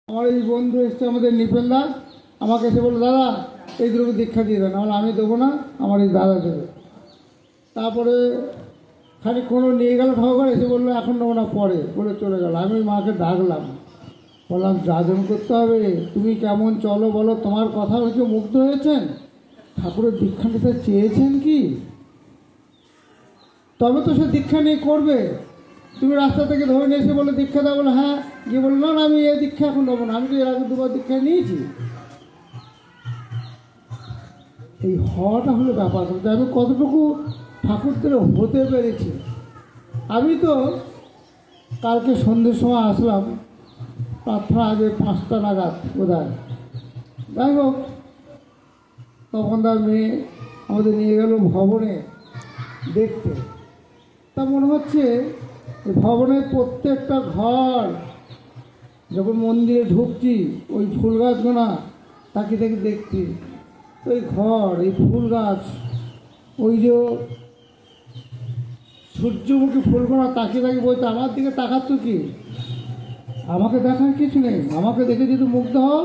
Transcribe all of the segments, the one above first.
আমার এই বন্ধু এসছে আমাদের নিপেনদা, আমাকে এসে বলল দাদা এই দুটো দীক্ষা দিয়ে দেন। আমি দেবো না, আমার এই দাদা দেবে। তারপরে খানিকক্ষণ নিয়ে গেল ঠাকুর, এসে বললো এখন নেবো না, পরে বলে চলে গেল। আমি মাকে ডাকলাম, বললাম যাজন করতে হবে, তুমি কেমন চলো বলো, তোমার কথা হচ্ছে মুগ্ধ হয়েছেন, ঠাকুরের দীক্ষা নিতে চেয়েছেন কি, তবে তো সে দীক্ষা নিয়ে করবে। তুমি রাস্তা থেকে ধরে নিয়ে এসে বলে দীক্ষা দাও, বলে হ্যাঁ, গিয়ে বললো না আমি এই দীক্ষা এখন দেবো না, আমি তো এর আগে দুবার দীক্ষা নিয়েছি। এই হওয়াটা হলো ব্যাপার। আমি কতটুকু ঠাকুর থেকে হতে পেরেছি। আমি তো কালকে সন্ধ্যের সময় আসলাম, প্রার্থনা আগে 5টা নাগাদ বোধহয়। যাই হোক, তখন তার মেয়ে আমাদের নিয়ে গেল ভবনে দেখতে। তা মনে হচ্ছে ভবনের প্রত্যেকটা ঘর, যখন মন্দিরে ঢুকছি ওই ফুল গাছগুনা তাকিয়ে তাকিয়ে দেখছি, ওই ঘর, এই ফুল গাছ, ওই যে সূর্যমুখী ফুলগুনা তাকিয়ে তাকিয়ে বলছে আমার দিকে তাকাচ্ছ কি, আমাকে দেখার কিছু নেই, আমাকে দেখে যদি মুগ্ধ হও,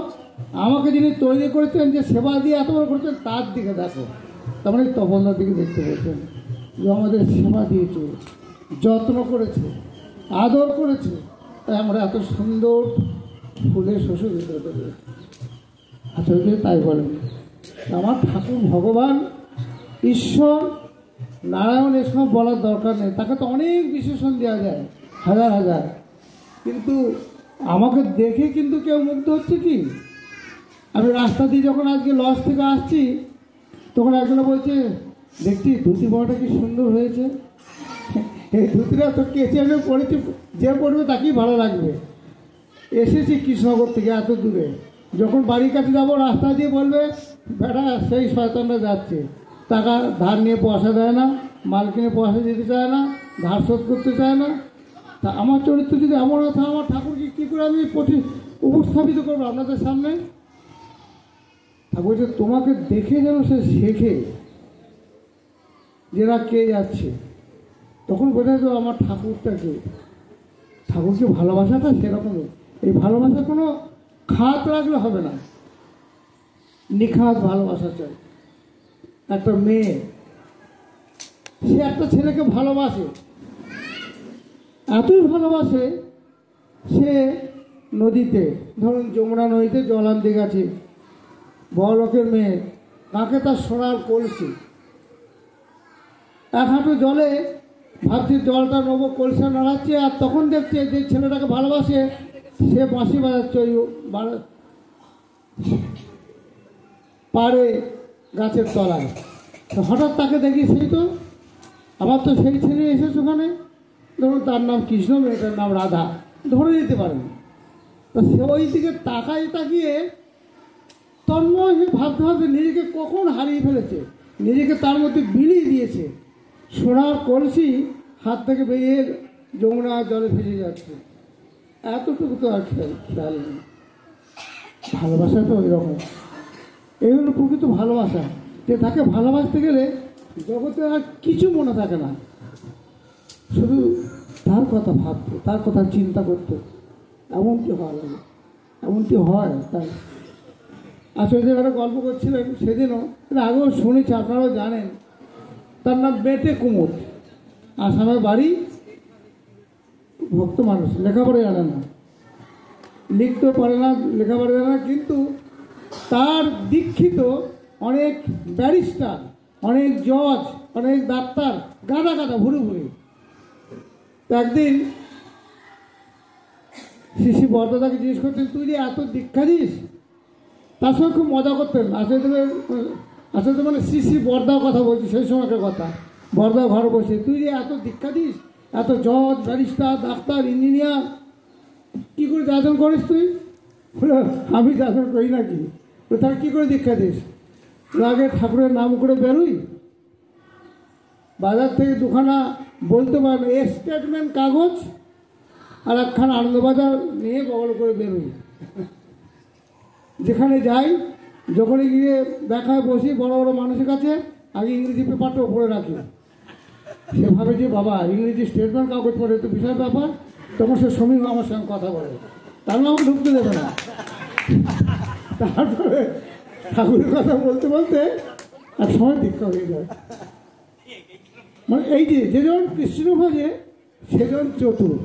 আমাকে যিনি তৈরি করেছেন, যে সেবা দিয়ে এত বড় করেছেন, তার দিকে দেখো। তার মানে তপনদার দিকে দেখতে বলছেন, যে আমাদের সেবা দিয়েছে, যত্ন করেছে, আদর করেছে, তাই আমরা এত সুন্দর ফুলের সুশোভিত হতে পেরেছি। আসলে তাই বলেন, আমার ঠাকুর ভগবান ঈশ্বর নারায়ণ এসব বলার দরকার নেই, তাকে তো অনেক বিশেষণ দেওয়া যায়, হাজার হাজার, কিন্তু আমাকে দেখে কিন্তু কেউ মুগ্ধ হচ্ছে কি। আমি রাস্তা দিয়ে যখন আজকে লজ থেকে আসছি, তখন একজনে বলছে দেখছি ধুতি বড়টা কি সুন্দর হয়েছে, এই ধুতিটা তো কেচে আমি পড়েছি, যে পড়বে তাকেই ভালো লাগবে। এসেছি কৃষ্ণনগর থেকে এত দূরে, যখন বাড়ির কাছে যাবো রাস্তা দিয়ে বলবে বেটা সেই শয়তানরা যাচ্ছে, টাকা ধার নিয়ে পয়সা দেয় না, মাল কিনে পয়সা দিতে চায় না, ধার শোধ করতে চায় না। তা আমার চরিত্র যদি এমন কথা, আমার ঠাকুরকে কী করে আমি উপস্থাপিত করবো আপনাদের সামনে। ঠাকুর যে তোমাকে দেখে যেন সে শেখে যেরা কে যাচ্ছে, তখন বোঝা যায় আমার ঠাকুরটাকে, ঠাকুরকে ভালোবাসাটা সেরকমই। এই ভালোবাসা কোনো খাত রাখলে হবে না, নিখাত ভালোবাসা চাই। একটা মেয়ে সে একটা ছেলেকে ভালোবাসে, এতই ভালোবাসে, সে নদীতে, ধরুন যমুনা নদীতে জল আনতে গেছে, বড় লোকের মেয়ে, কাকে তার সোনার কলসি, এক হাঁটু জলে ভাবছি জলটা নেবো, কলসা নাড়াচ্ছে, আর তখন দেখছে যে ছেলেটাকে ভালোবাসে সে বাঁশি বাজাচ্ছে ওই পাড়ে গাছের তলায়। হঠাৎ তাকে দেখি, সেই তো আবার তো সেই ছেলে এসেছে ওখানে, ধরুন তার নাম কৃষ্ণ, মেয়েটার নাম রাধা, ধরে দিতে পারেন। তো সে ওই দিকে তাকিয়ে তন্ময় ভাবতে ভাবতে নিজেকে কখন হারিয়ে ফেলেছে, নিজেকে তার মধ্যে বিলিয়ে দিয়েছে। সোনার কলসি হাত থেকে বেরিয়ে যমুনা জলে ভেসে যাচ্ছে, এতটুকু তো আর খেয়াল নেই। ভালোবাসা তো ওই রকম, এই হলো প্রকৃত ভালোবাসা, যে তাকে ভালোবাসতে গেলে জগতে আর কিছু মনে থাকে না, শুধু তার কথা ভাবতে, তার কথা চিন্তা করতে। এমনটি হওয়া লাগে, এমনটি হয়। তাই আসলে যে একটা গল্প করছিলেন সেদিনও, আগেও শুনেছি, আপনারাও জানেন, তার নাম বেটে কুমুর, আসামের বাড়ি, ভক্ত মানুষ, লেখাপড়া জানে না, লিখতেও পারে না, লেখাপড়া জানে না, কিন্তু তার দীক্ষিত অনেক ব্যারিস্টার, অনেক জজ, অনেক ডাক্তার, গাদা গাদা ভুরি ভুরি। তো একদিন শ্রী বরদাদাকে জিজ্ঞেস করতেন তুই যে এত দীক্ষা দিস, তার সঙ্গে খুব মজা করতেন। আসলে তো মানে শ্রী বরদার কথা বলছি, সেই সময়কার কথা, বরদা ঘরে বসে তুই যে এত দীক্ষা দিস, এত জজ, ব্যারিস্টার, ডাক্তার, ইঞ্জিনিয়ার, কী করে যাজন করিস তুই? আমি যাজন করি নাকি? তাহলে কী করে দীক্ষা দিস? আগে ঠাকুরের নাম করে বেরোই, বাজার থেকে দুখানা বলতে পারেন স্টেটমেন্ট কাগজ আর একখানা আনন্দবাজার নিয়ে বগল করে বেরোই, যেখানে যাই, যখনই গিয়ে দেখায় বসি বড় বড় মানুষের কাছে, আগে ইংরেজি পেপারটা উপরে রাখি। সে ভাবে যে বাবা ইংরেজি স্টেটমেন্ট কাগজ পড়ে তো বিশাল ব্যাপার, তখন সে সমীহ আমার সঙ্গে কথা বলে, তার নাম ঢুকতে দেবে না। তারপরে ঠাকুরের কথা বলতে বলতে এক সময় দীক্ষা হয়ে যায়। মানে এই যে যেজন কৃষ্ণ ভজে সেজন চতুর,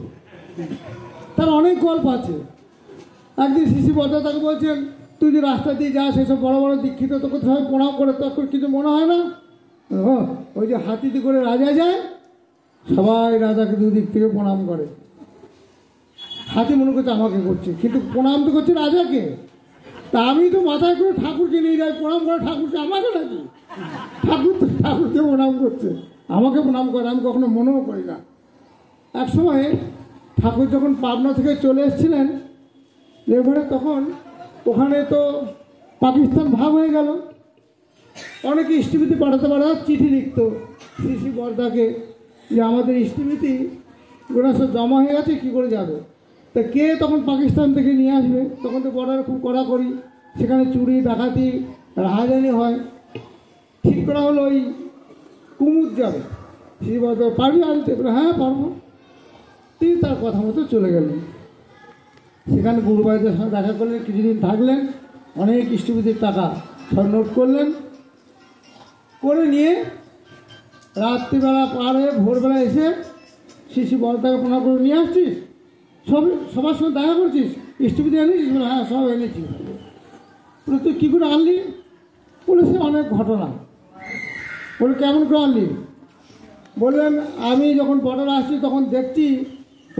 তার অনেক গল্প আছে। একদিন শিশি বর্দা তাকে বলছেন, তুই যে রাস্তা দিয়ে যাস সেসব বড় বড় দীক্ষিত তোকে সবাই প্রণাম করে, তোর কিছু মনে হয় না? ওই যে হাতিতে করে রাজা যায়, সবাই রাজাকে দুদিক থেকে প্রণাম করে। হাতি মনে করছে আমাকে করছে, কিন্তু প্রণাম তো করছে রাজাকে। তা আমি তো মাথায় করে ঠাকুরকে নিয়ে যাই, প্রণাম করে ঠাকুরকে আমাকে নাকি? ঠাকুর তো ঠাকুরকে প্রণাম করছে, আমাকে প্রণাম করে, আমি কখনো মনেও করি না। এক সময় ঠাকুর যখন পাবনা থেকে চলে এসেছিলেন এবারে, তখন ওখানে তো পাকিস্তান ভাগ হয়ে গেল। অনেকে ইষ্টবিতি পাঠাতে পারে, চিঠি লিখত শ্রী বর্দাকে যে আমাদের ইষ্টবিতি ওরা সব জমা হয়ে গেছে, কী করে যাবে? তা কে তখন পাকিস্তান থেকে নিয়ে আসবে? তখন তো বর্ডার খুব কড়াকড়ি, সেখানে চুরি ডাকাতি রাহাজানি হয়। ঠিক করা হলো ওই কুমুদ যাবে। শ্রী বর্দা পারবি আনতে? হ্যাঁ পারবো। তিনি তার কথা মতো চলে গেলেন। সেখানে গুরুবাইদের সঙ্গে দেখা করলেন, কিছুদিন থাকলেন, অনেক ইষ্টবিতির টাকা সব নোট করলেন, করে নিয়ে রাত্রিবেলা পার হয়ে ভোরবেলা এসে শিশু বর্দাকে প্রণাম করে নিয়ে আসছিস, সবার সঙ্গে দেখা করছিস, ইষ্টবিতি এনেছিস? বলে হ্যাঁ সব এনেছি। বলে তুই কী করে আনলি? বলে সে অনেক ঘটনা। বলে কেমন করে আনলি? বললেন আমি যখন বর্ডারে আসছি তখন দেখছি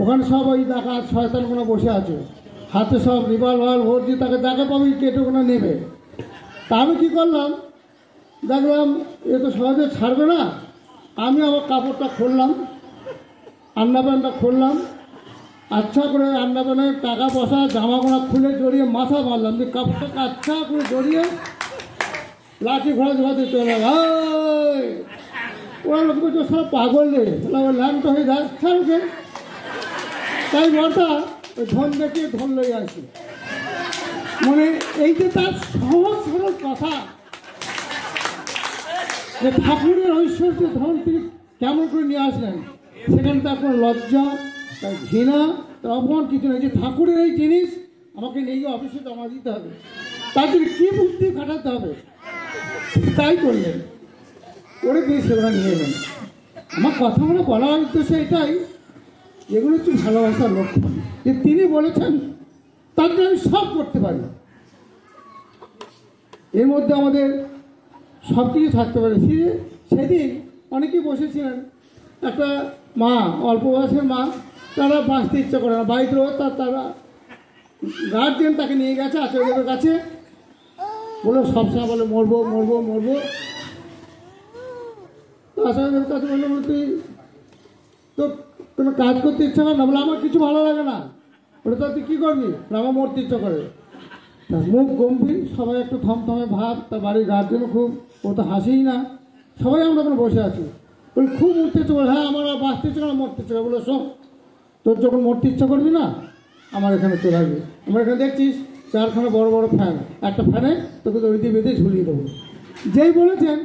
ওখানে সব ওই ডাকাত শয়তানগুলো বসে আছে, হাতে সব রিভলভার ভর্তি, তাকে যাকে পাবি কেটে ওখানে নেবে। তা আমি কী করলাম, দেখলাম এ তো সহজে ছাড়বে না, আমি আমার কাপড়টা খুললাম, আন্ডা প্যান্টটা খুললাম, আচ্ছা করে আন্ডা প্যান্টের টাকা পয়সা জামাগুলো খুলে জড়িয়ে মাথা মারলাম, যে কাপড়টাকে আচ্ছা করে জড়িয়ে লাঠি ঘোড়া ঘোরাতে চলে ওরা লোক বলছে সব পাগল রে, ওর ল্যাংটা হয়ে যায়, ছাড়বে। তাই বর্দা ওই ধন দেখিয়ে ধন লই আসি। মানে এই যে তার সহজ সরল কথা, যে ঠাকুরের ঐশ্বর্য ধন তিনি কেমন করে নিয়ে আসলেন, সেখানে তার কোনো লজ্জা, তার ঘৃণা, তার অপমান কিছু নেই। যে ঠাকুরের এই জিনিস আমাকে নিয়ে গিয়ে অফিসে জমা দিতে হবে, তার জন্য কী বুদ্ধি খাটাতে হবে, তাই করলেন, করে দিয়ে সেগুলো নিয়ে এলেন। আমার কথা বলে বলার উদ্দেশ্য এটাই, এগুলো হচ্ছে ভালোবাসার লক্ষণ, যে তিনি বলেছেন তার জন্য আমি সব করতে পারি। এর মধ্যে আমাদের সব কিছু থাকতে পারে। সেদিন অনেকেই বসেছিলেন, একটা মা, অল্প বয়সের মা, তারা বাঁচতে ইচ্ছা করে না, বাড়িতে রয়ে তারা গার্জিয়ান তাকে নিয়ে গেছে আচার্যদের কাছে, বলে সবসময় বলে মরবো মরবো মরবো। তো আচার্যদের কাছে বললো তুই তো কোনো কাজ করতে ইচ্ছা করে না? বলে আমার কিছু ভালো লাগে না। বলে তা তুই কী করবি? আমার মরতে ইচ্ছা করে। তার মুখ গম্ভীর, সবাই একটু থমথমে ভাব, তার বাড়ির গার্জেনও খুব, ও তো হাসেই না, সবাই আমরা ওখানে বসে আছি। বলে খুব মরতে ইচ্ছা করে? হ্যাঁ আমার আর বাঁচতে ইচ্ছা করে, মরতে ইচ্ছা করে। বলে শোন, তোর যখন মরতে ইচ্ছা করবি না আমার এখানে চলে আসবি, আমার এখানে দেখছিস চারখানা বড় বড় ফ্যান, একটা ফ্যানে তোকে দড়ি দিয়ে বেঁধে ঝুলিয়ে দেবো। যেই বলেছেন,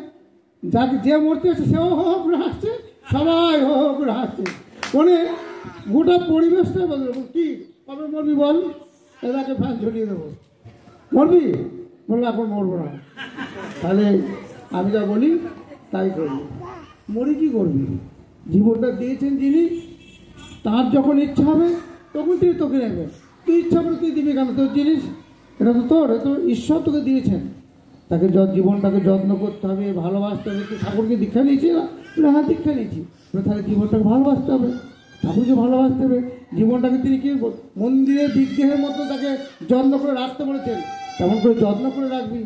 যাকে যে মরতে আসছে সেও হো হো করে হাসছে, সবাই হো হো করে হাসছে, মানে গোটা পরিবেশটাই বদলে। কি কবে মরবি বল? এটাকে ফ্যান ঝুলিয়ে দেবো। মরবি? বললো এখন মরবো না। তাহলে আমি যা বলি তাই করবি। মরি কি করবি? জীবনটা দিয়েছেন যিনি, তার যখন ইচ্ছা হবে তখন তিনি তোকে নেবেন। তুই ইচ্ছা করে তুই দিবি কেন? তোর জিনিস, এটা তো তোর, এটা তো ঈশ্বর তোকে দিয়েছেন। তাকে জীবনটাকে যত্ন করতে হবে, ভালোবাসতে হবে। তুই ঠাকুরকে দীক্ষা নিয়েছি না? হ্যাঁ দীক্ষা নিয়েছি। তাহলে জীবনটাকে ভালোবাসতে হবে, ঠাকুরকে ভালোবাসতে হবে। জীবনটাকে তিনি কি মন্দিরের বিগ্রহের মতো তাকে যত্ন করে রাখতে বলেছেন, তেমন করে যত্ন করে রাখবি।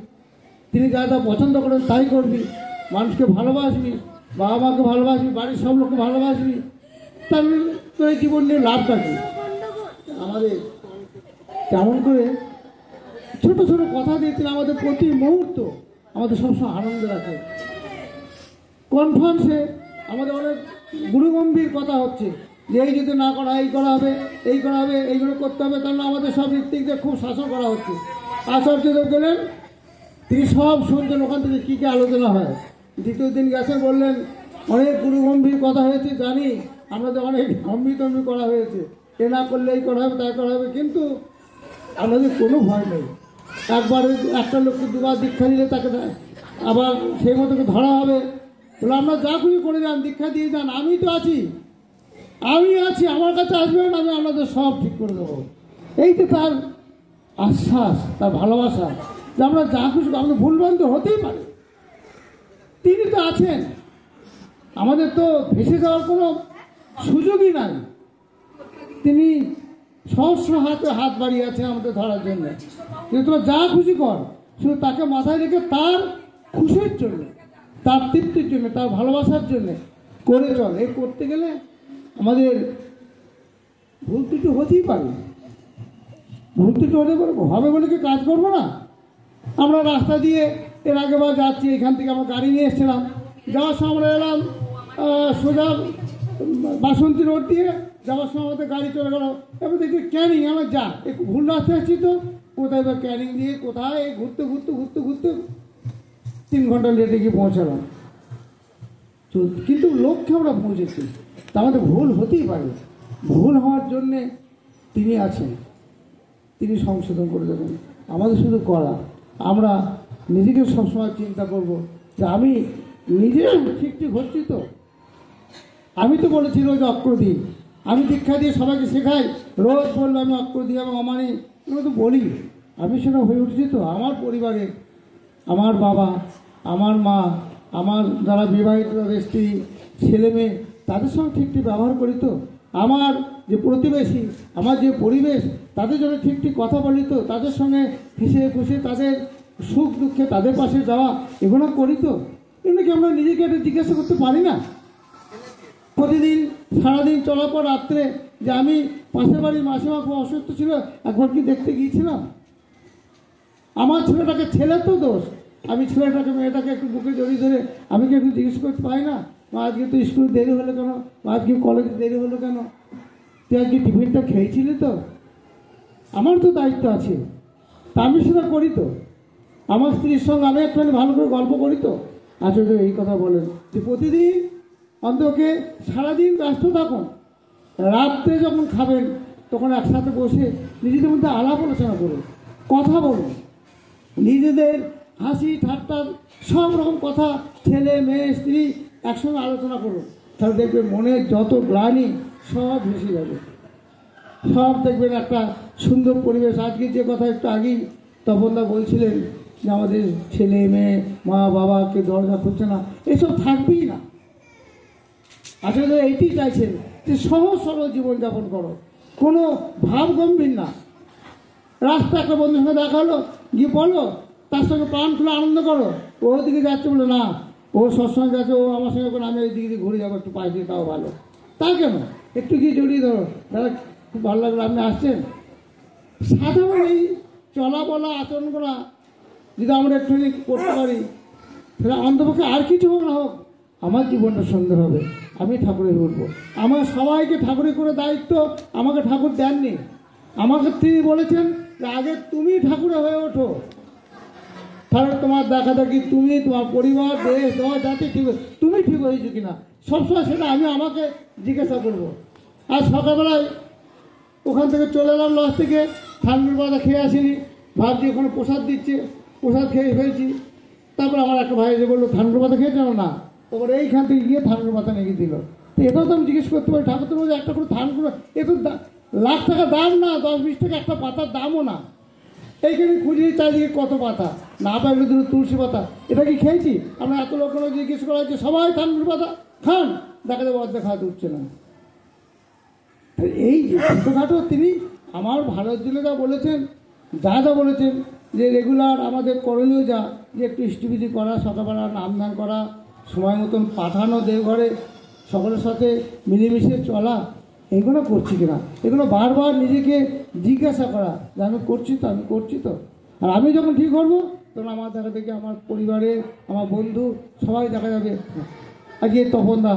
তিনি যা যা পছন্দ করেন তাই করবি। মানুষকে ভালোবাসবি, বাবা মাকে ভালোবাসবি, বাড়ির সব লোককে ভালোবাসবি। তাহলে তো এই জীবন নিয়ে লাভটা কি আমাদের? তেমন করে ছোট ছোট কথা দিয়েছেন আমাদের, প্রতি মুহূর্ত আমাদের সবসময় আনন্দ রাখে। কনফারেন্সে আমাদের অনেক গুরুগম্ভীর কথা হচ্ছে, যে এই যদি না করা এই করা হবে, এই করা হবে, এইগুলো করতে হবে, তাহলে আমাদের সব ঋত্বিকদের খুব শাসন করা হচ্ছে। আচার্যদেব গেলেন, তিনি সব শুনছেন ওখান থেকে কী কী আলোচনা হয়। দ্বিতীয় দিন গেছেন, বললেন অনেক গুরুগম্ভীর কথা হয়েছে, জানি আমাদের অনেক গম্ভীর করা হয়েছে, এ না করলে এই করা হবে তাই করা হবে, কিন্তু আমাদের কোনো ভয় নেই। একবারে একটা লোককে দুবার দীক্ষা দিলে তাকে আবার সেই মতো ধরা হবে। বলে আমরা যা খুশি করে যান, দীক্ষা দিয়ে যান, আমি তো আছি, আমি আছি, আমার কাছে আসবেন, আমি আপনাদের সব ঠিক করে দেবো। এই তো তার আশ্বাস, তার ভালোবাসা, যে আমরা যা খুশি, আমাদের ভুলভ্রান্তি হতেই পারে, তিনি তো আছেন, আমাদের তো ভেসে যাওয়ার কোনো সুযোগই নাই। তিনি সহস্র হাতে হাত বাড়িয়ে আছেন আমাদের ধরার জন্য। কিন্তু তোমরা যা খুশি কর, শুধু তাকে মাথায় রেখে তার খুশির জন্য, তার তৃপ্তির জন্য, তার ভালোবাসার জন্য করে চল। এই করতে গেলে আমাদের ভুল ত্রুটি হতেই পারে, ভুল ত্রুটি হতে পারবো, হবে বলে কি কাজ করবো না? আমরা রাস্তা দিয়ে এর আগেবার যাচ্ছি, এখান থেকে আমরা গাড়ি নিয়ে এসেছিলাম, যাওয়ার সময় আমরা এলাম সোজা বাসন্তী রোড দিয়ে, যাওয়ার সময় আমাদের গাড়ি চলে গেল। এবার দেখি ক্যানিং, আমার যা একটু ভুল রাস্তা আসছি, তো কোথায় বা ক্যানিং দিয়ে কোথায় ঘুরতে ঘুরতে ঘুরতে ঘুরতে 3 ঘন্টা লেটে গিয়ে পৌঁছালাম। কিন্তু লক্ষ্যে আমরা পৌঁছেছি। তা আমাদের ভুল হতেই পারে, ভুল হওয়ার জন্যে তিনি আছেন, তিনি সংশোধন করে দেবেন। আমাদের শুধু করা, আমরা নিজেকে সবসময় চিন্তা করব যে আমি নিজে ঠিক ঠিক হচ্ছি তো। আমি তো বলেছি রোজ অক্ষর দিই, আমি দীক্ষা দিয়ে সবাইকে শেখাই, রোজ বলবো আমি অক্ষর দিই, আমি অমানি, এগুলো তো বলি। আমি সেটা হয়ে উঠছি তো? আমার পরিবারে আমার বাবা, আমার মা, আমার যারা বিবাহিত স্ত্রী, ছেলে মেয়ে, তাদের সঙ্গে ঠিক ঠিক ব্যবহার করি তো? আমার যে প্রতিবেশী, আমার যে পরিবেশ, তাদের জন্য ঠিক ঠিক কথা বলি তো? তাদের সঙ্গে হেসে খুশি, তাদের সুখ দুঃখে তাদের পাশে যাওয়া, এগুলো করি তো? এগুলো কি আমরা নিজেকে একটা জিজ্ঞাসা করতে পারি না? প্রতিদিন সারাদিন চলার পর রাত্রে যে আমি পাশের বাড়ির মাসিমা খুব অসুস্থ ছিল, একবার কি দেখতে গিয়েছিলাম? আমার ছেলেটাকে, ছেলের তো দোষ, আমি ছেলেটাকে মেয়েটাকে একটু বুকে জড়িয়ে ধরে আমি কি একটু জিজ্ঞেস করতে পারি না, মা আজকে তো স্কুলে দেরি হলো কেন, মা আজকে কলেজে দেরি হলো কেন, তুই আজকে টিফিনটা খেয়েছিলি তো? আমার তো দায়িত্ব আছে, তা আমি সেটা করি তো। আমার স্ত্রীর সঙ্গে আমি একটুখানি ভালো করে গল্প করি তো। আচ্ছা, এই কথা বলেন যে প্রতিদিন অন্তকে সারাদিন ব্যস্ত থাকুন, রাত্রে যখন খাবেন তখন একসাথে বসে নিজেদের মধ্যে আলাপ আলোচনা করুন, কথা বলুন, নিজেদের হাসি ঠাট্টা সব রকম কথা, ছেলে মেয়ে স্ত্রী একসঙ্গে আলোচনা করুন। তাহলে দেখবেন মনের যত গ্লানি সব ভেসে যাবে, সব দেখবেন একটা সুন্দর পরিবেশ। আজকে যে কথা একটু আগেই তপনদা বলছিলেন যে আমাদের ছেলে মেয়ে, মা বাবাকে দরজা খুঁজছে না, এসব থাকবেই না। আসলে এইটি চাইছেন যে সহজ সরল জীবনযাপন করো, কোনো ভাব গম্ভীর না। রাস্তা একটা বন্ধুর সঙ্গে দেখা হলো, গিয়ে বলো, তার সঙ্গে প্রাণ খুলে আনন্দ করো। ও ওদিকে যাচ্ছে বলে না, ও সৎসঙ্গে যাচ্ছে, ও আমার সঙ্গে করে আমি ওই দিকে দিয়ে ঘুরে যাবো, একটু পাশ দিয়ে, তাও ভালো। তা কেন, একটু গিয়ে জড়িয়ে ধরো, দাদা খুব ভালো লাগলো আপনি আসছেন। সাধারণ এই চলা বলা আচরণ করা যদি আমরা একটুখানি করতে পারি, তাহলে অন্তপক্ষে আর কিছু হোক না হোক আমার জীবনটা সুন্দর হবে, আমি ঠাকুরের উঠবো। আমার সবাইকে ঠাকুরের করে দায়িত্ব আমাকে ঠাকুর দেননি, আমাকে তিনি বলেছেন যে আগে তুমি ঠাকুরে হয়ে ওঠো, তাহলে তোমার দেখা দেখি তুমি, তোমার পরিবার, দেশ, তোমার জাতি ঠিক, তুমি ঠিক হয়েছো কিনা সবসময় সেটা আমি আমাকে জিজ্ঞাসা করবো। আর সকালবেলায় ওখান থেকে চলে এলাম, লজ থেকে ঠান্ডুর পাতা খেয়ে আসিনি, ভাবছি ওখানে প্রসাদ দিচ্ছে, প্রসাদ খেয়ে ফেলছি। তারপর আমার একটা ভাই যে বললো ঠান্ডুর পাতা খেয়েছে না, তারপরে এইখান থেকে গিয়ে ঠান্ডুর পাতা নিয়ে দিল। তো এটাও তো আমি জিজ্ঞেস করতে পারি, ঠাকুর তো বলছে একটা করে ঠান্ডুর, এ তো লাখ টাকা দাম না, 10-20 টাকা একটা পাতার দামও না। এইখানে খুঁজি চারিদিকে কত পাতা, না পাইলে দুটো তুলসী পাতা, এটা কি খেয়েছি আমরা? এত লোক জিজ্ঞেস করা হচ্ছে সবাই ঠান্ডুর পাতা খান, দেখা যাবে অর্ধেক হাত উঠছে না। এই ছোটোখাটো তিনি আমার ভালোর জন্য যা বলেছেন, যা বলেছেন যে রেগুলার আমাদের করণীয় যা, যে একটু ইষ্টবিধি করা, সকালবেলা নাম ধ্যান করা, সময় মতন পাঠানো দেওঘরে, সকলের সাথে মিলেমিশে চলা, এগুলো করছি কিনা, এগুলো বারবার নিজেকে জিজ্ঞাসা করা যে আমি করছি তো, আমি করছি তো। আর আমি যখন ঠিক করবো তখন আমার দেখা দেখে আমার পরিবারে, আমার বন্ধু সবাই দেখা যাবে। আজকে তপনদা,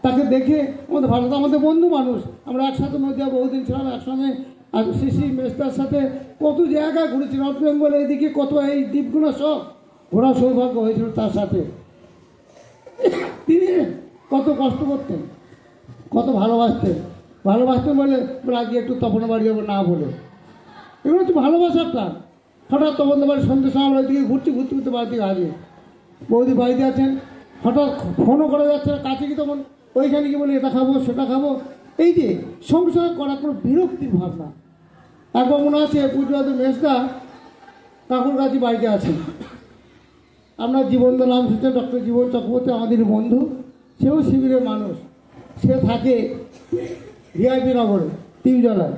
তাকে দেখে আমাদের ভালো, আমাদের বন্ধু মানুষ, আমরা একসাথে নদিয়া বহুদিন ছিলাম একসঙ্গে। আর শ্রী মেস্তার সাথে কত জায়গায় ঘুরেছি, নর্থ বেঙ্গল এইদিকে কত, এই দ্বীপগুলো সব ঘোরা সৌভাগ্য হয়েছিল তার সাথে। তিনি কত কষ্ট করতেন, কত ভালোবাসতেন বলে আজকে একটু তপনের বাড়ি যাবো না বলে, এগুলো হচ্ছে ভালোবাসার টান। হঠাৎ তখন বাড়ি সন্ধ্যে সময় বাড়ি থেকে ঘুরতে ঘুরতে বাড়ি থেকে আগে বৌদি বাড়িতে আছেন, হঠাৎ ফোনও করা যাচ্ছে না, কাছে কি তখন ওইখানে কি বলে এটা খাবো সেটা খাবো, এই যে সংসার করা কোনো বিরক্তির ভাবনা। একবার মনে আছে পুজোতে মেজদা কাকুর কাছে বাড়িতে আছেন, আমরা জীবনদা নাম শুনছেন, ডক্টর জীবন চক্রবর্তী আমাদের বন্ধু, সেও শিবিরের মানুষ, সে থাকে ভিআইপি নগরে তিনজলায়।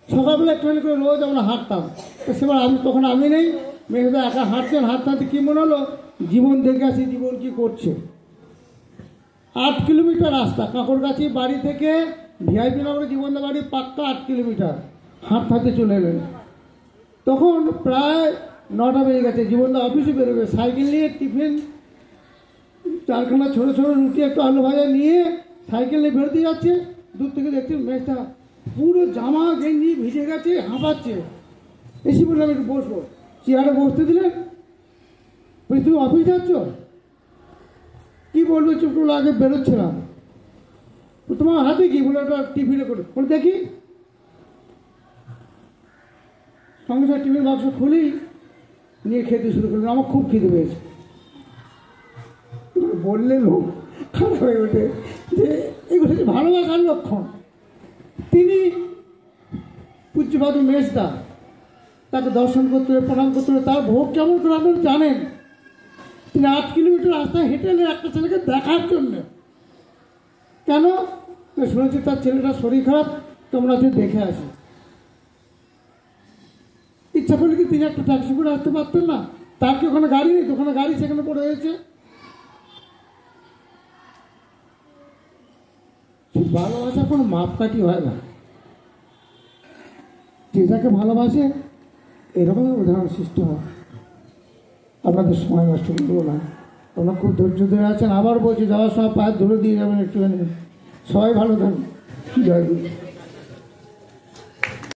সকালবেলা একটুখানি করে রোজ আমরা হাঁটতাম, তো সেবার তখন আমি নেই, মেঘদা একা হাঁটতেন, হাঁটতে হাঁটতে কী মনে হলো জীবন দেখে আসি জীবন কী করছে। 8 কিলোমিটার রাস্তা কাঁকড়গাছি বাড়ি থেকে ভিআইপি নগরে জীবনদা বাড়ি পাক্কা 8 কিলোমিটার, হাঁটতে হাঁটতে চলে এলেন। তখন প্রায় 9টা বেজে গেছে, জীবনদা অফিসে বেরোবে, সাইকেল নিয়ে টিফিন 4খানা ছোটো ছোটো রুটি একটু আলু ভাজা নিয়ে সাইকেল নিয়ে বেরোতে যাচ্ছে, দূর থেকে দেখছি মেঘটা পুরো জামা গেঞ্জি ভিজে গেছে, হাঁপাচ্ছে। এসে বললাম একটু বসবো, চেয়ারে বসতে দিলেন, বলি তুমি অফিস যাচ্ছ? কী বলবে চুপ করে আগে বেরোচ্ছিলাম। তোমার হাতে কি বলে ওটা টিফিনে করে বলে দেখি, সঙ্গে সঙ্গে টিফিন বাক্স খুলি নিয়ে খেতে শুরু করলেন। আমার খুব খিদে পেয়েছে। বললে লোক খারাপ হয়ে ওঠে যে এগুলো হচ্ছে ভালোবাসার লক্ষণ। তিনি পূজ্যপাদ মেজদা, তাকে দর্শন করতে হবে, প্রণাম করতে হবে, তার ভোগ কেমন করে আপনারা জানেন। তিনি 8 কিলোমিটার রাস্তায় হেঁটে এলেন একটা ছেলেকে দেখার জন্য। কেন? শুনেছি তার ছেলেটার শরীর খারাপ, তোমরা যে দেখে আসি। ইচ্ছা করলে কি তিনি একটা ট্যাক্সি করে আসতে পারতেন না? তার কি ওখানে গাড়ি নেই? ওখানে গাড়ি সেখানে পড়ে রয়েছে। ভালোবাসা কোনো মাপকাঠি হয় না, যে যাকে ভালোবাসে এরকমই উদাহরণ সৃষ্টি হয়। আপনাদের সময় নষ্ট করবো না, তোমরা খুব ধৈর্য ধরে আছেন। আবার বলছি যাওয়ার সময় পায়ের ধরে দিয়ে যাবেন একটুখানি। সবাই ভালো থাকুন, জয় গুরু।